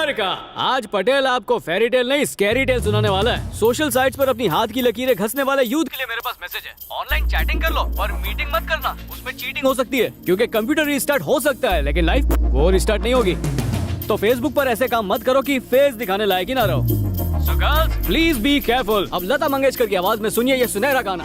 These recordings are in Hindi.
अमेरिका। आज पटेल आपको फेरी टेल नहीं स्कैरी टेल सुनाने वाला है। सोशल साइट्स पर अपनी हाथ की लकीरें घसने वाले यूथ के लिए मेरे पास मैसेज है। ऑनलाइन चैटिंग कर लो पर मीटिंग मत करना, उसमें चीटिंग हो सकती है। क्योंकि कंप्यूटर रिस्टार्ट हो सकता है लेकिन लाइफ वो रिस्टार्ट नहीं होगी। तो फेसबुक पर ऐसे काम मत करो कि फेस दिखाने लायक ही ना रहो। So girls, please be careful। अब लता मंगेशकर की आवाज में सुनिए ये सुनहरा गाना।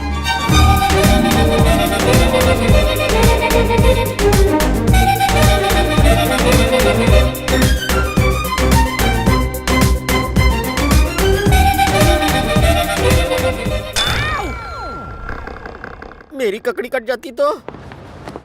मेरी ककड़ी कट जाती तो।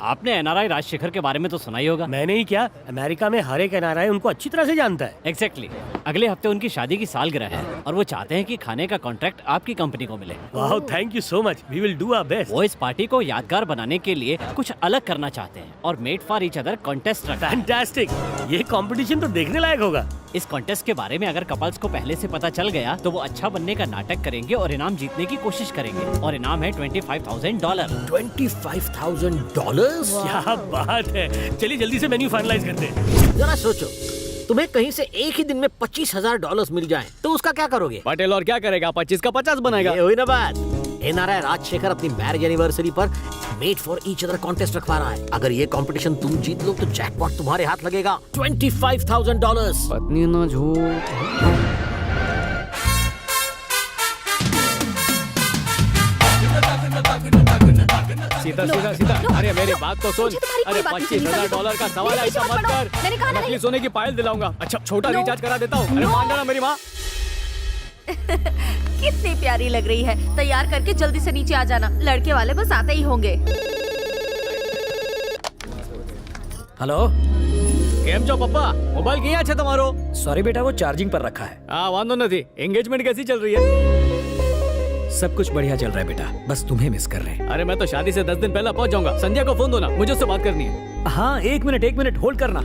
आपने एनआरआई राजशेखर के बारे में तो सुना ही होगा। मैंने ही क्या, अमेरिका में हर एक एनआरआई उनको अच्छी तरह से जानता है। एग्जैक्टली। अगले हफ्ते उनकी शादी की सालगिरह है और वो चाहते हैं कि खाने का कॉन्ट्रैक्ट आपकी कंपनी को मिले। वाह, thank you so much, we will do our best. वो इस पार्टी को यादगार बनाने के लिए कुछ अलग करना चाहते हैं और made for each other contest रखा है। फैंटास्टिक, ये कंपटीशन तो देखने लायक होगा। इस कॉन्टेस्ट के बारे में अगर कपल्स को पहले से पता चल गया तो वो अच्छा बनने का नाटक करेंगे और इनाम जीतने की कोशिश करेंगे। और इनाम है $25,000। $25,000? क्या बात है, चलिए जल्दी से मेन्यू फाइनलाइज करते हैं। जरा सोचो, तुम्हें कहीं से एक ही दिन में $25,000 मिल जाएं, तो उसका क्या करोगे? पटेल और क्या करेगा, 25 का 50 बनाएगा। ये हुई ना बात। एनआरआई राजशेखर अपनी मैरिज एनिवर्सरी पर made for each other contest रखवा रहा है। अगर ये कंपटीशन तुम जीत लो तो जैकपॉट तुम्हारे हाथ लगेगा, $25,000। पत्नी ना झूठ। सीधा सीधा सीधा। अरे मेरी बात तो सुन। अरे $25,000 का सवाल है, ऐसा मत कर। नकली सोने की पायल दिलाऊंगा। अच्छा छोटा रिचार्ज करा देता हूँ। अरे मान जाना मेरी माँ। कितनी प्यारी लग रही है। तैयार करके जल्दी से नीचे आ जाना, लड़के वाले बस आते ही होंगे। हेलो, કેમ છો પપ્પા? મોબાઈલ ક્યાં છે તમારો? सॉरी बेटा, वो चार्जिंग पर रखा है। हाँ वांदो नहीं। एंगेजमेंट कैसी चल रही है? सब कुछ बढ़िया चल रहा है बेटा, बस तुम्हें मिस कर रहे हैं। अरे मैं तो शादी से 10 दिन पहले पहुंच जाऊंगा। संध्या को फोन दो ना, मुझे उससे बात करनी है। हाँ, एक मिनट होल्ड करना।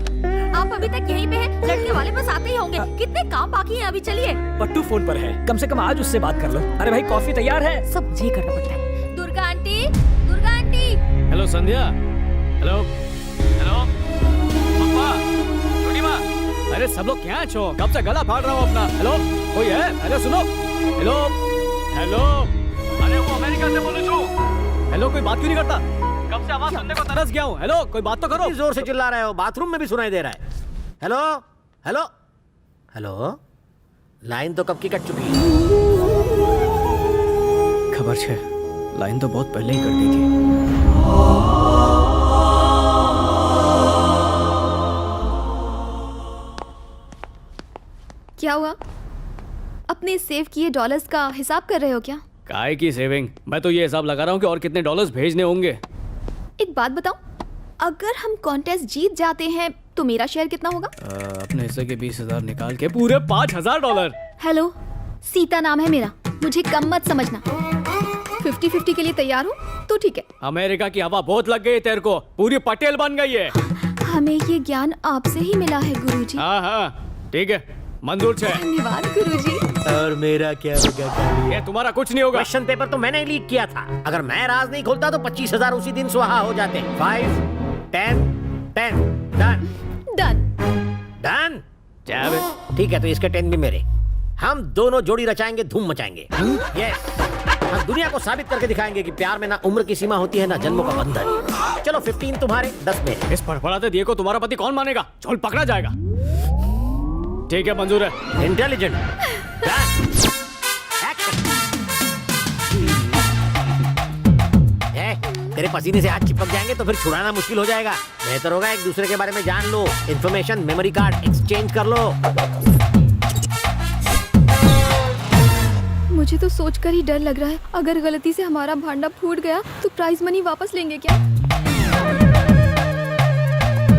आप अभी तक यहीं पे हैं? लड़के वाले बस आते ही होंगे। कितने काम बाकी हैं, अभी चलिए। पट्टू फोन पर है, कम से कम आज उससे बात कर लो। अरे भाई कॉफी तैयार है। सब मुझे करना पड़ता है। Durga aunty, Durga aunty. Hello Sandhya. Hello hello पप्पा, छोटी माँ। अरे सब लोग क्या छो? कब से गला फाड़ रहा हूँ अपना। हेलो कोई है? अरे सुनो। Hello hello. अरे वो अमेरिका से बोलूं छू। हेलो कोई बात क्यों नहीं करता? कब से आवाज सुनने को तरस गया हूँ। हेलो कोई बात तो करो। इतनी जोर से चिल्ला रहे हो, बाथरूम में भी सुनाई दे रहा है। Hello hello hello. लाइन तो कब की कट चुकी है। खबर छे, लाइन तो बहुत पहले ही कट गई थी। क्या हुआ? अपने सेव किए डॉलर्स का हिसाब कर रहे हो क्या? काय की सेविंग? मैं तो ये हिसाब लगा रहा हूँ कि और कितने डॉलर्स भेजने होंगे। एक बात बताओ, अगर हम कॉन्टेस्ट जीत जाते हैं तो मेरा शेयर कितना होगा? अपने हिस्से के 20,000 निकाल के पूरे $5,000। हेलो, सीता नाम है मेरा, मुझे कम मत समझना। 50-50 के लिए तैयार हो तो ठीक है। अमेरिका की हवा बहुत लग गई तेरे को, पूरी पटेल बन गई है। हमें ये ज्ञान आपसे ही मिला है गुरुजी। हाँ हाँ ठीक है, मंजूर है। धन्यवाद गुरुजी। और मेरा क्या होगा? ये तुम्हारा कुछ नहीं होगा। क्वेश्चन पेपर तो मैंने लीक किया था। अगर मैं राज नहीं खोलता तो 25,000 उसी दिन स्वाहा हो जाते। 5, 10, 10 डन डन। डन। ठीक है, तो इसके 10 भी मेरे। हम दोनों जोड़ी रचाएंगे, धूम मचाएंगे। यस, हम दुनिया को साबित करके दिखाएंगे कि प्यार में ना उम्र की सीमा होती है ना जन्मों का बंधन। चलो 15 तुम्हारे, 10 मेरे। इस फड़फड़ाते दिए को तुम्हारा पति कौन मानेगा? झोल पकड़ा जाएगा। ठीक है मंजूर है। इंटेलिजेंट। तेरे पसीने से हाथ चिपक जाएंगे तो फिर छुड़ाना मुश्किल हो जाएगा। बेहतर होगा एक दूसरे के बारे में जान लो, इंफॉर्मेशन मेमोरी कार्ड एक्सचेंज कर लो। मुझे तो सोचकर ही डर लग रहा है, अगर गलती से हमारा भांडा फूट गया तो प्राइज मनी वापस लेंगे क्या?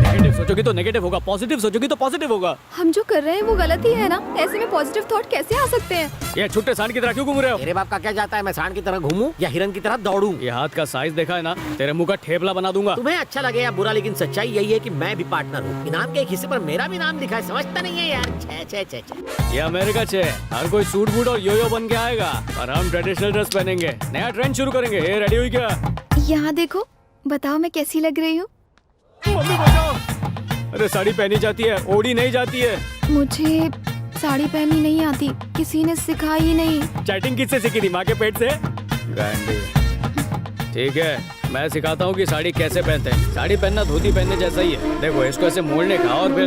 नेगेटिव सोचोगी तो नेगेटिव होगा, पॉजिटिव सोचोगी तो पॉजिटिव होगा। हम जो कर रहे हैं वो गलत ही है ना? ऐसे में पॉजिटिव थॉट कैसे आ सकते हैं? ये छुट्टे सांड की तरह क्यों घूम रहे हो? तेरे बाप का क्या जाता है मैं सांड की तरह घूमूं या हिरन की तरह दौड़ूं? ये हाथ का साइज देखा है ना, तेरे मुंह का ठेपला बना दूंगा। तुम्हें अच्छा लगे या बुरा, लेकिन सच्चाई यही है कि मैं भी पार्टनर हूँ। इनाम के एक हिस्से पर मेरा भी नाम लिखा है, समझता नहीं है यार। छे छे छे छे। ये अमेरिका छे, हर कोई सूट बूट और योयो बन के आएगा और हम ट्रेडिशनल ड्रेस पहनेंगे। नया ट्रेंड शुरू करेंगे। ये रेडी हुई क्या? यहाँ देखो, बताओ मैं कैसी लग रही हूँ? मम्मी बचाओ। अरे साड़ी पहनी जाती है, ओढ़ी नहीं जाती है। मुझे साड़ी पहननी नहीं आती, किसी ने सिखाई ही नहीं। चैटिंग किससे सीखी थी, माँ के पेट से? गांडी। ठीक है, मैं सिखाता हूँ कि साड़ी कैसे पहनते हैं। साड़ी पहनना धोती पहनने जैसा ही है। देखो इसको ऐसे मोड़ने का और फिर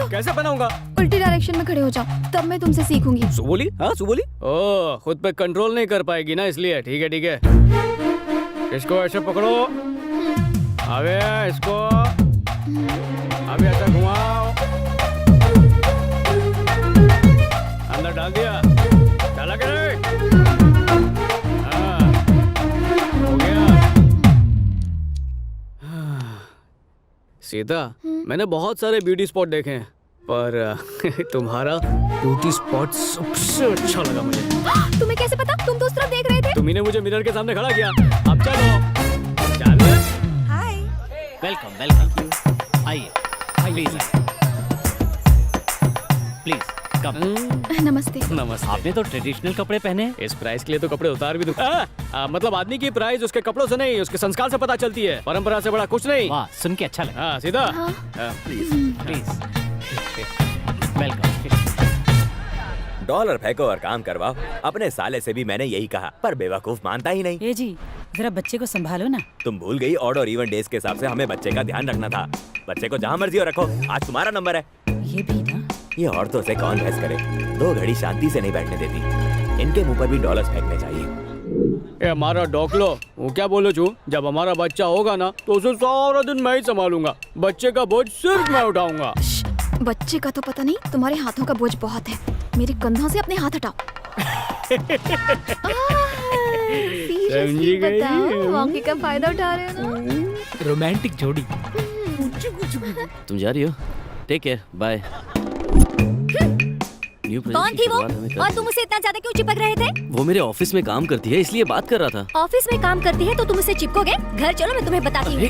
कैसे पहनाऊंगा? उल्टी डायरेक्शन में खड़े हो जाओ, तब मैं तुमसे सीखूंगी। सुबोली? हाँ सुबोली? ओह, खुद पे कंट्रोल नहीं कर पाएगी ना, इसलिए। ठीक है ठीक है, इसको ऐसे पकड़ो, अबे इसको अभी ऐसा घुमाओ, अंदर डाल दिया, डाला के नहीं? हाँ, हो गया। सीता, मैंने बहुत सारे ब्यूटी स्पॉट देखे हैं, पर तुम्हारा ब्यूटी स्पॉट सबसे अच्छा लगा मुझे। तुम्हें कैसे पता? तुम तो उस तरफ देख रहे थे। तुम्ही ने मुझे मिरर के सामने खड़ा किया। अब चलो, चल। वेलकम वेलकम, आइए प्लीज प्लीज कम। नमस्ते। नमस्ते। आपने तो ट्रेडिशनल कपड़े पहने हैं। इस प्राइस के लिए तो कपड़े उतार भी दूं। मतलब आदमी की प्राइस उसके कपड़ों से नहीं, उसके संस्कार से पता चलती है। परंपरा से बड़ा कुछ नहीं। वाह, सुन के अच्छा लगा। हाँ सीधा। Please please welcome. डॉलर फेंको और काम करवाओ। अपने साले से भी मैंने यही कहा, पर बेवकूफ मानता ही नहीं। ए जी, जरा बच्चे को संभालो ना। तुम भूल गई, ऑड और इवन डेज के हिसाब से हमें बच्चे का ध्यान रखना था। बच्चे को जहाँ मर्जी हो रखो, आज तुम्हारा नंबर है। ये भी ना। ये औरतों से कौन बहस करे, 2 घड़ी शांति से नहीं बैठने देती। इनके मुंह पर भी डॉलर्स फेंकने चाहिए। ये हमारा डॉकलो, वो क्या बोलो छू, जब हमारा बच्चा होगा ना तो उसे सारा दिन मैं ही संभालूंगा। बच्चे का बोझ सिर्फ मैं उठाऊंगा। बच्चे का तो पता नहीं, तुम्हारे हाथों का बोझ बहुत है। मेरे कंधों से अपने हाथ हटाओ। समझी गई? मौके का फायदा उठा रहे हो ना। रोमांटिक जोड़ी। तुम जा रही हो? Take care, bye. कौन थी वो? और तुम उसे इतना ज्यादा क्यों चिपक रहे थे? वो मेरे ऑफिस में काम करती है, इसलिए बात कर रहा था। ऑफिस में काम करती है तो तुम उसे चिपकोगे? घर चलो, मैं तुम्हें बताती हूँ।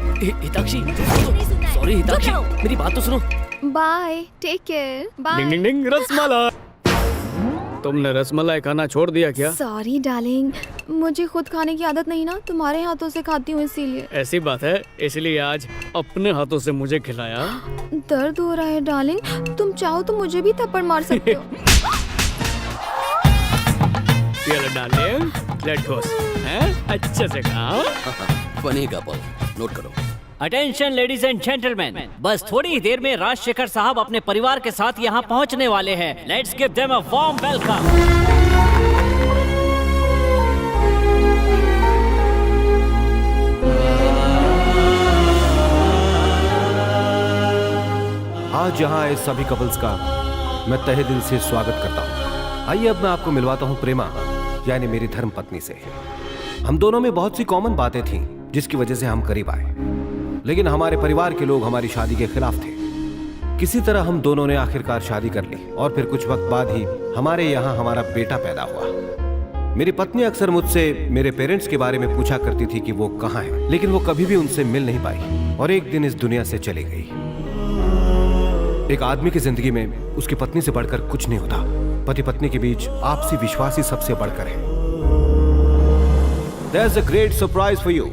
हिताक्षी, नहीं सुनना है। सॉरी हिताक्षी, चुप रहो। मेरी बात तो सुनो। Bye, take care, bye. Ding ding ding, rasmalai. तुमने रसमलाई खाना छोड़ दिया क्या? सॉरी डार्लिंग, मुझे खुद खाने की आदत नहीं ना, तुम्हारे हाथों से खाती हूँ इसीलिए। ऐसी बात है, इसलिए आज अपने हाथों से मुझे खिलाया। दर्द हो रहा है डार्लिंग, तुम चाहो तो मुझे भी थप्पड़ मार सकते हो। चलो डार्लिंग, लेट्स गो। हैं? अच्छे से खाओ। फनी कपल, नोट करो। अटेंशन लेडीज एंड जेंटलमैन, बस थोड़ी ही देर में राजशेखर साहब अपने परिवार के साथ यहाँ पहुँचने वाले हैं। Let's give them a warm welcome. आज यहाँ आए सभी कपल्स का मैं तहे दिल से स्वागत करता हूँ। आइए अब मैं आपको मिलवाता हूँ प्रेमा, यानी मेरी धर्म पत्नी से। हम दोनों में बहुत सी कॉमन बातें थीं, जिसकी वजह से हम करीब आए, लेकिन हमारे परिवार के लोग हमारी शादी के खिलाफ थे। किसी तरह हम दोनों ने आखिरकार शादी कर ली और फिर कुछ वक्त बाद ही हमारे यहाँ हमारा बेटा पैदा हुआ। मेरी पत्नी अक्सर मुझसे मेरे पेरेंट्स के बारे में पूछा करती थी कि वो कहाँ हैं, लेकिन वो कभी भी उनसे मिल नहीं पाई और एक दिन इस दुनिया से चली गई। एक आदमी की जिंदगी में उसकी पत्नी से बढ़कर कुछ नहीं होता। पति पत्नी के बीच आपसी विश्वास ही सबसे बढ़कर है। There's a great surprise for you.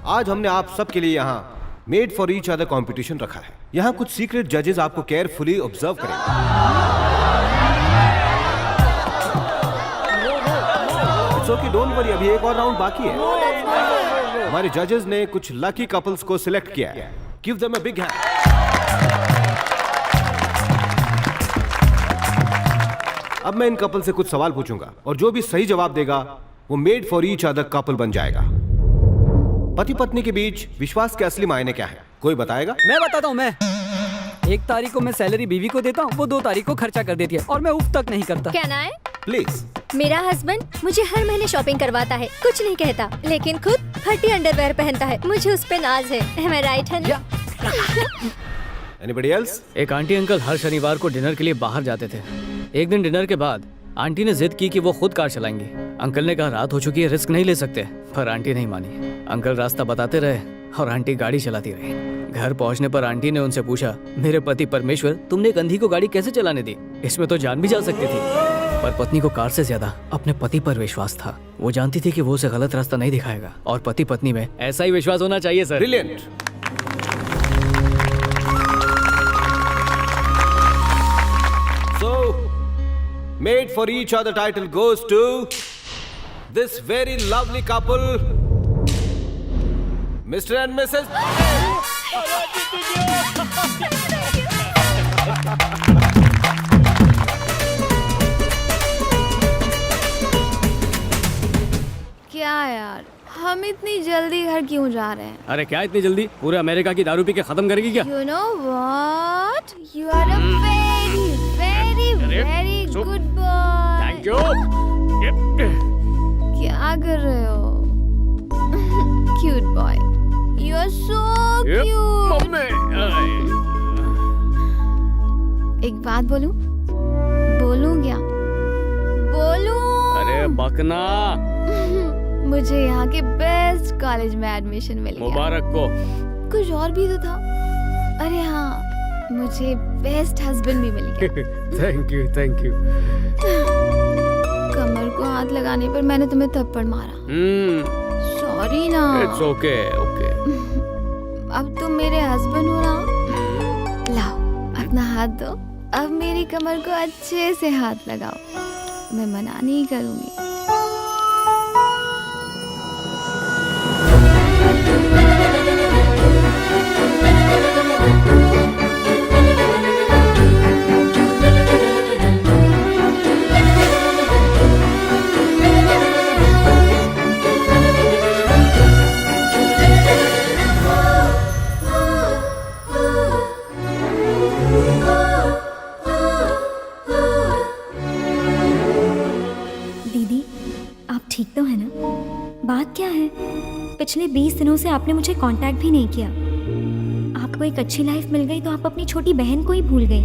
आज हमने आप सबके लिए यहाँ made for each other competition रखा है। यहाँ कुछ सीक्रेट जजेस आपको केयरफुली ऑब्जर्व करेंगे। It's okay, don't worry, अभी एक और राउंड बाकी है। हमारे जजेस ने कुछ लकी कपल्स को सिलेक्ट किया है। Give them a big hand. अब मैं इन कपल से कुछ सवाल पूछूंगा और जो भी सही जवाब देगा वो made for each other couple बन जाएगा। पति पत्नी के बीच विश्वास के असली मायने क्या है, कोई बताएगा? मैं बताता हूँ। मैं 1 तारीख को मैं सैलरी बीवी को देता हूँ, वो 2 तारीख को खर्चा कर देती है और मैं उफ तक नहीं करता। क्या ना है? प्लीज। मेरा हस्बैंड मुझे हर महीने शॉपिंग करवाता है, कुछ नहीं कहता, लेकिन खुद फटी अंडरवेयर पहनता है। मुझे उस पे नाज है। Am I right, honey? Anybody else? एक आंटी अंकल हर शनिवार को डिनर के लिए बाहर जाते थे। एक दिन डिनर के बाद आंटी ने जिद की कि वो खुद कार चलाएंगी। अंकल ने कहा रात हो चुकी है, रिस्क नहीं ले सकते, पर आंटी नहीं मानी। अंकल रास्ता बताते रहे और आंटी गाड़ी चलाती रही। घर पहुंचने पर आंटी ने उनसे पूछा, मेरे पति परमेश्वर, तुमने एक अंधी को गाड़ी कैसे चलाने दी? इसमें तो जान भी जा सकती थी। पर पत्नी को कार से ज्यादा अपने पति पर विश्वास था। वो जानती थी कि वो उसे गलत रास्ता नहीं दिखाएगा और पति पत्नी में ऐसा ही विश्वास होना चाहिए sir. Brilliant. made for each other title goes to this very lovely couple, Mr. and Mrs. क्या यार, हम इतनी जल्दी घर क्यों जा रहे हैं? अरे क्या इतनी जल्दी? पूरे अमेरिका की दारू पी के खत्म करेगी क्या? You know what? You are a very, very, very good boy. Thank you. क्या कर रहे हो? Cute boy. You are so cute. एक बात बोलूं? बोलूं क्या? बोलूं? अरे बकना। मुझे यहाँ के बेस्ट कॉलेज में एडमिशन मिल गया। मुबारक को। कुछ और भी तो था। अरे हाँ, मुझे बेस्ट हस्बैंड भी मिल गया। Thank you, thank you. कमर को हाथ लगाने पर मैंने तुम्हें थप्पड़ मारा। सॉरी ना। It's okay, okay. अब तुम मेरे हस्बैंड हो ना? लाओ अपना हाथ दो। अब मेरी कमर को अच्छे से हाथ लगाओ। मैं मना नहीं करूंगी। दीदी, आप ठीक तो है ना? बात क्या है? पिछले 20 दिनों से आपने मुझे कांटेक्ट भी नहीं किया। आपको एक अच्छी लाइफ मिल गई तो आप अपनी छोटी बहन को ही भूल गई।